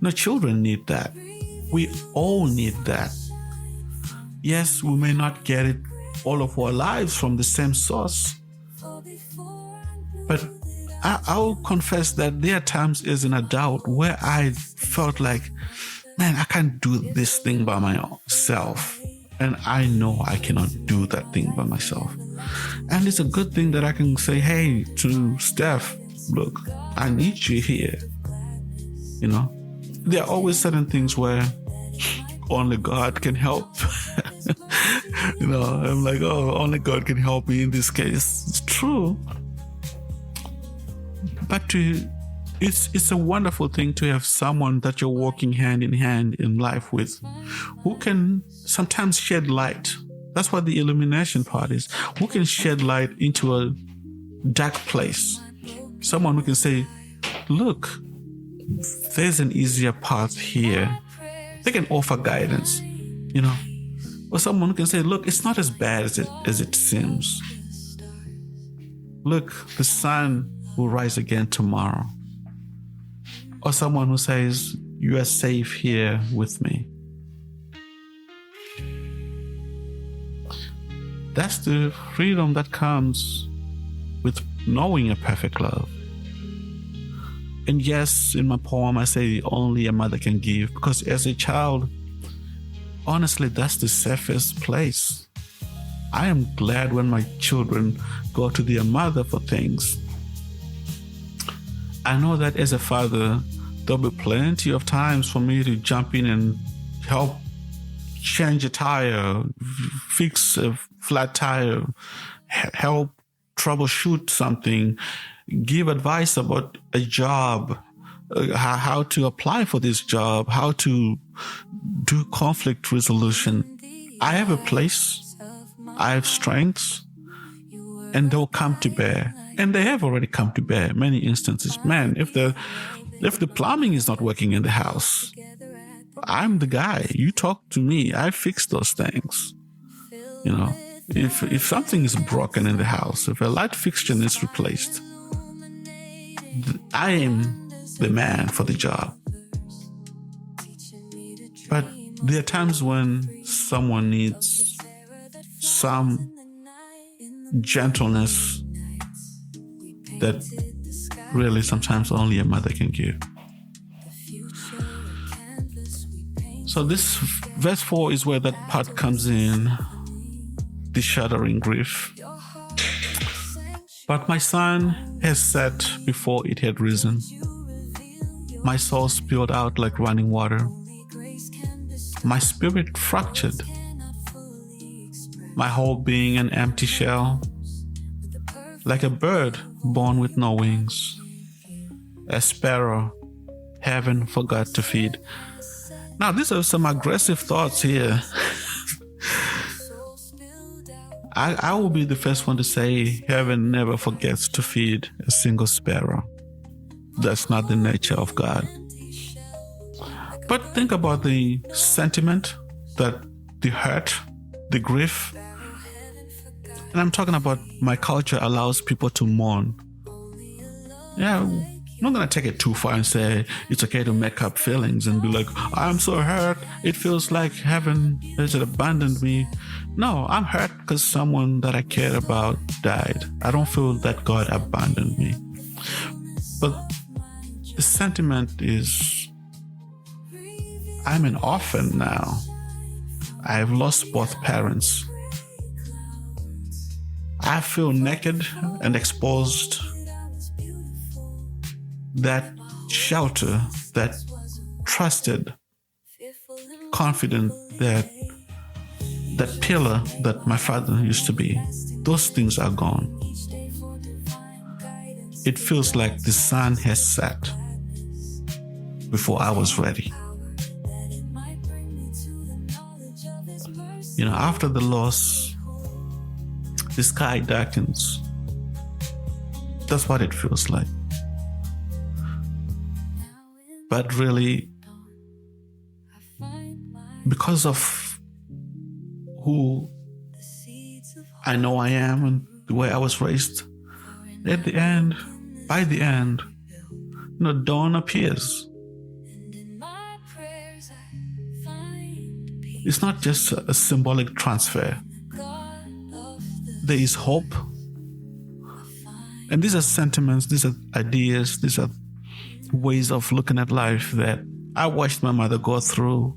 No, children need that. We all need that. Yes, we may not get it all of our lives from the same source, but I'll confess that there are times as an adult where I felt like, man, I can't do this thing by myself. And I know I cannot do that thing by myself. And it's a good thing that I can say, hey, to Steph, look, I need you here. You know, there are always certain things where only God can help. You know, I'm like, oh, only God can help me in this case. It's true. But it's a wonderful thing to have someone that you're walking hand in hand in life with, who can sometimes shed light. That's what the illumination part is. Who can shed light into a dark place. Someone who can say, look, there's an easier path here. They can offer guidance, you know. Or someone who can say, look, it's not as bad as it seems. Look, the sun will rise again tomorrow. Or someone who says, you are safe here with me. That's the freedom that comes with knowing a perfect love. And yes, in my poem, I say only a mother can give, because as a child, honestly, that's the safest place. I am glad when my children go to their mother for things. I know that as a father, there'll be plenty of times for me to jump in and help change a tire, fix a flat tire, help troubleshoot something, give advice about a job, how to apply for this job, how to do conflict resolution. I have a place, I have strengths, and they'll come to bear. And they have already come to bear in many instances. Man, if the plumbing is not working in the house, I'm the guy. You talk to me, I fix those things. You know, if something is broken in the house, if a light fixture is replaced, I am the man for the job. But there are times when someone needs some gentleness that really sometimes only a mother can give. So this verse 4 is where that part comes in, the shuddering grief. But my sun has set before it had risen. My soul spilled out like running water. my spirit fractured, my whole being an empty shell, like a bird born with no wings, a sparrow heaven forgot to feed. Now, these are some aggressive thoughts here. I will be the first one to say heaven never forgets to feed a single sparrow. That's not the nature of God. But think about the sentiment, that the hurt, the grief. And I'm talking about my culture allows people to mourn. Yeah, I'm not going to take it too far and say it's okay to make up feelings and be like, I'm so hurt. It feels like heaven has abandoned me. No, I'm hurt because someone that I cared about died. I don't feel that God abandoned me. But the sentiment is, I'm an orphan now. I've lost both parents. I feel naked and exposed. That shelter, that trusted, confident, that pillar that my father used to be, those things are gone. It feels like the sun has set before I was ready. After the loss, the sky darkens. That's what it feels like. But really, because of who I know I am and the way I was raised, by the end, dawn appears. It's not just a symbolic transfer. There is hope. And these are sentiments, these are ideas, these are ways of looking at life that I watched my mother go through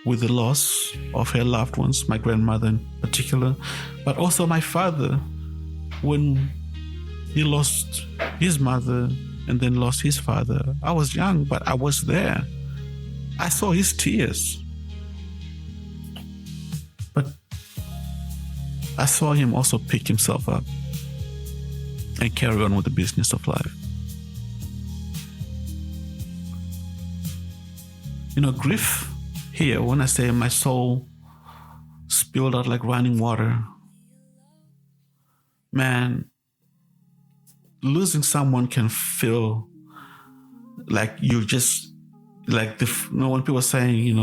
with the loss of her loved ones, my grandmother in particular, but also my father when he lost his mother and then lost his father. I was young, but I was there. I saw his tears. But I saw him also pick himself up and carry on with the business of life. Grief here, when I say my soul spilled out like running water, man, losing someone can feel like you just, like when people are saying,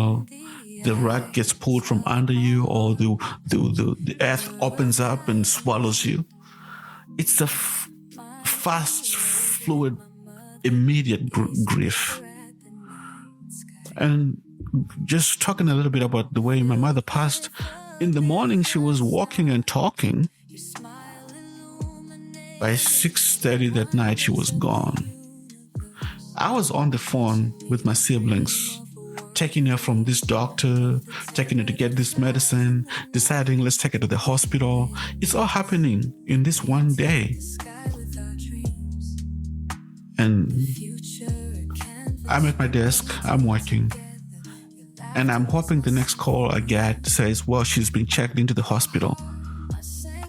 the rug gets pulled from under you, or the earth opens up and swallows you. It's a fast, fluid, immediate grief. And just talking a little bit about the way my mother passed, in the morning she was walking and talking. By 6:30 that night, she was gone. I was on the phone with my siblings, taking her from this doctor, taking her to get this medicine, deciding let's take her to the hospital. It's all happening in this one day. And I'm at my desk, I'm working, and I'm hoping the next call I get says, well, she's been checked into the hospital.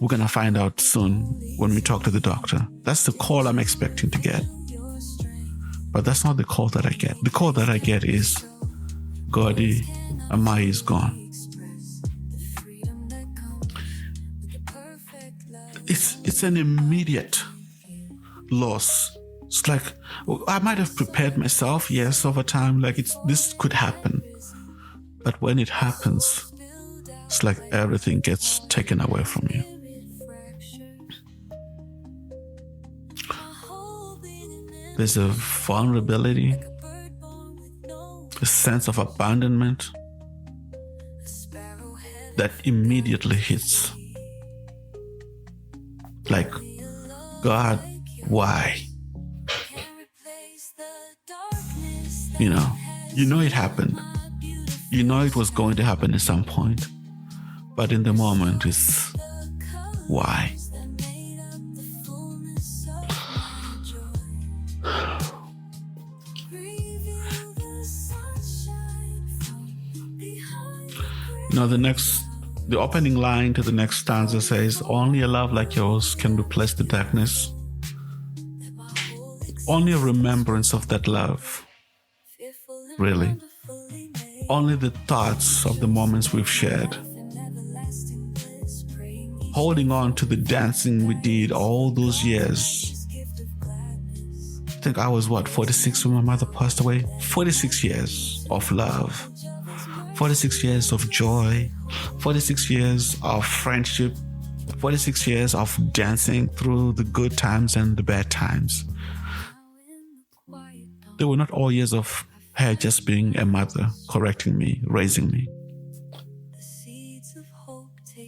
We're going to find out soon when we talk to the doctor. That's the call I'm expecting to get. But that's not the call that I get. The call that I get is, Gordy, Amai is gone. It's an immediate loss. It's like, I might have prepared myself, yes, over time, like this could happen. But when it happens, it's like everything gets taken away from you. There's a vulnerability, a sense of abandonment that immediately hits. Like, God, why? You know it happened. You know it was going to happen at some point. But in the moment, it's why? The opening line to the next stanza says, only a love like yours can replace the darkness. Only a remembrance of that love. Really. Only the thoughts of the moments we've shared. Holding on to the dancing we did all those years. I think I was 46 when my mother passed away. 46 years of love. 46 years of joy. 46 years of friendship. 46 years of dancing through the good times and the bad times. They were not all years of her just being a mother, correcting me, raising me.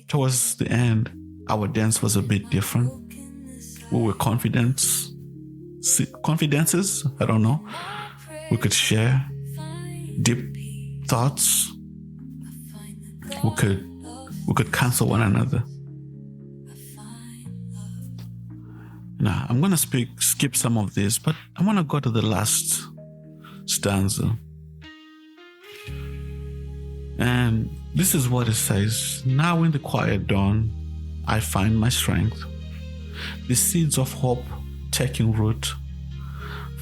Towards the end, our dance was a bit different. We were confidences, I don't know. We could share deep thoughts. We could cancel one another. Now, I'm going to skip some of this, but I want to go to the last stanza. And this is what it says. Now in the quiet dawn, I find my strength. The seeds of hope taking root.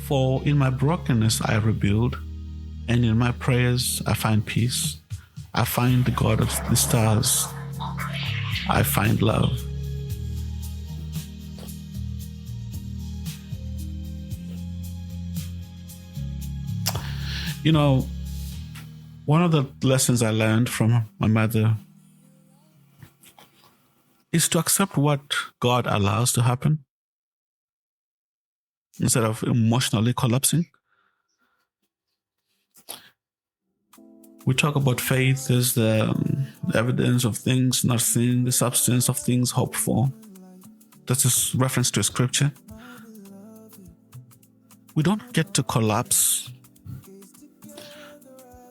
For in my brokenness I rebuild, and in my prayers I find peace. I find the God of the stars. I find love. One of the lessons I learned from my mother is to accept what God allows to happen instead of emotionally collapsing. We talk about faith as the evidence of things not seen, the substance of things hoped for. That's a reference to a scripture. We don't get to collapse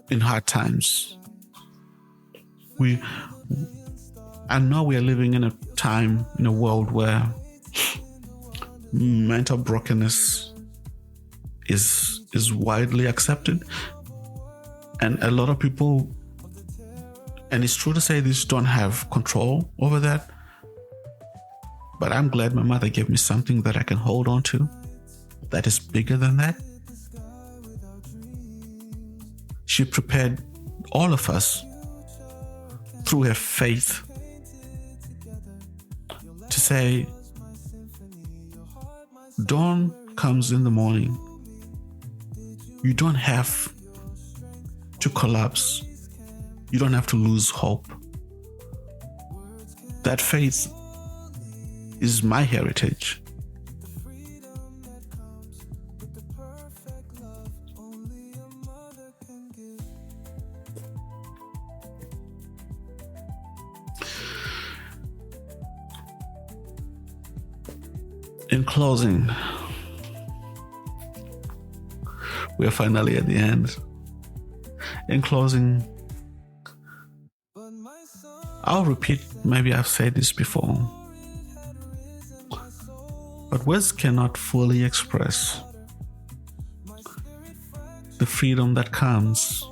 in hard times. I know we are living in a time, in a world where mental brokenness is widely accepted. And a lot of people, and it's true to say this, don't have control over that. But I'm glad my mother gave me something that I can hold on to that is bigger than that. She prepared all of us through her faith to say, dawn comes in the morning. You don't have to collapse. You don't have to lose hope. That faith is my heritage. In closing, we are finally at the end. In closing, I'll repeat, maybe I've said this before, but words cannot fully express the freedom that comes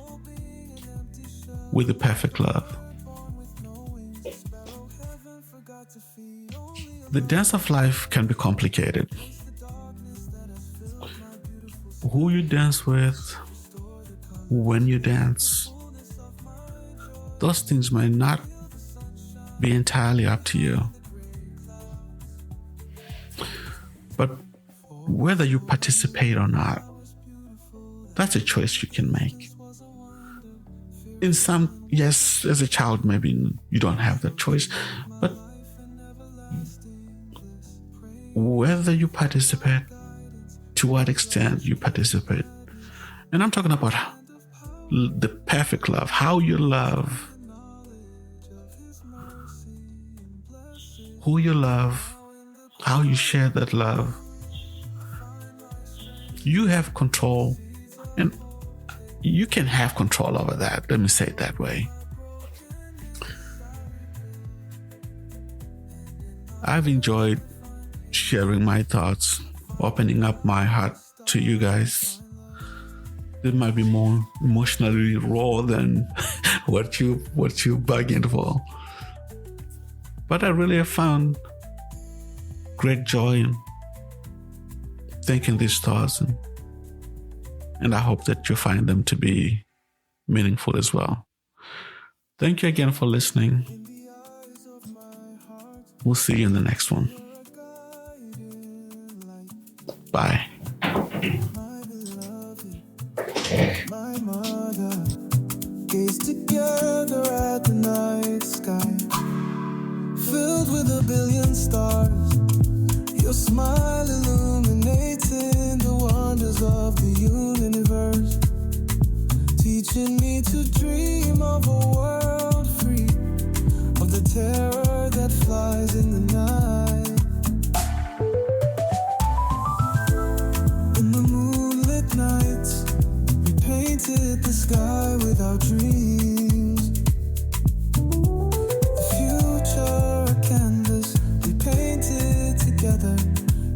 with the perfect love. The dance of life can be complicated. Who you dance with, when you dance, those things might not be entirely up to you. But whether you participate or not, that's a choice you can make. Yes, as a child, maybe you don't have that choice, but whether you participate, to what extent you participate. And I'm talking about the perfect love, how you love, who you love, how you share that love. You have control, and you can have control over that. Let me say it that way. I've enjoyed sharing my thoughts, opening up my heart to you guys. It might be more emotionally raw than what you begging for. But I really have found great joy in thinking these thoughts, and I hope that you find them to be meaningful as well. Thank you again for listening. We'll see you in the next one. Bye. My mother gazed together at the night sky, filled with a billion stars. Your smile illuminating the wonders of the universe, teaching me to dream of a world free of the terror that flies in the night. In the moonlit nights, we painted the sky with our dreams. The future a canvas we painted together.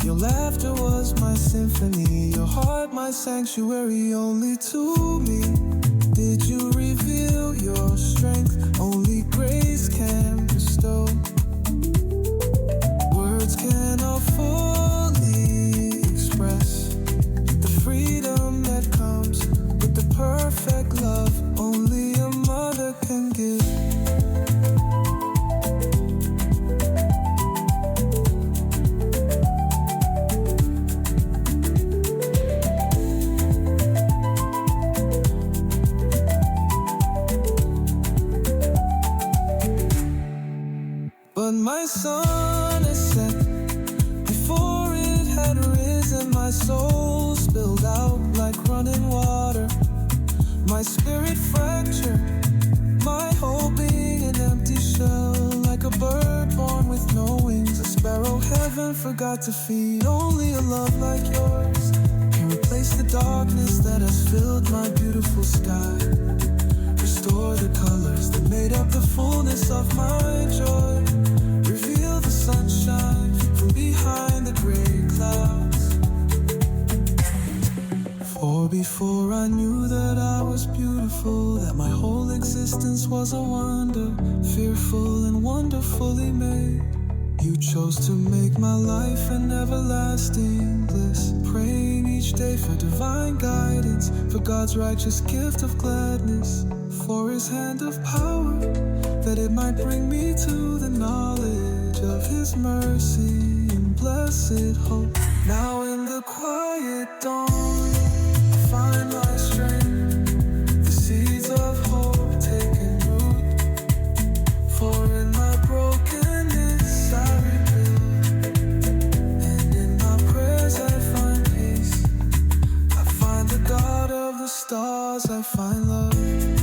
Your laughter was my symphony, your heart my sanctuary. Only to me did you reveal your strength, only grace can bestow. Words cannot fully express the freedom that comes with the perfect love only a mother can give. But my sun is set before it had risen. My soul spilled out like running water. My spirit fractured, my hope being an empty shell, like a bird born with no wings. A sparrow heaven forgot to feed. Only a love like yours can replace the darkness that has filled my beautiful sky. Restore the colors that made up the fullness of my joy. Reveal the sunshine from behind the gray clouds. For before I knew that I was beautiful, that my whole existence was a wonder, fearful and wonderfully made, you chose to make my life an everlasting bliss. Praying each day for divine guidance, for God's righteous gift of gladness, for his hand of power, that it might bring me to the knowledge of his mercy and blessed hope. Now in the quiet dawn, I find my strength, the seeds of hope taking root. For in my brokenness I rebuild, and in my prayers I find peace. I find the God of the stars, I find love.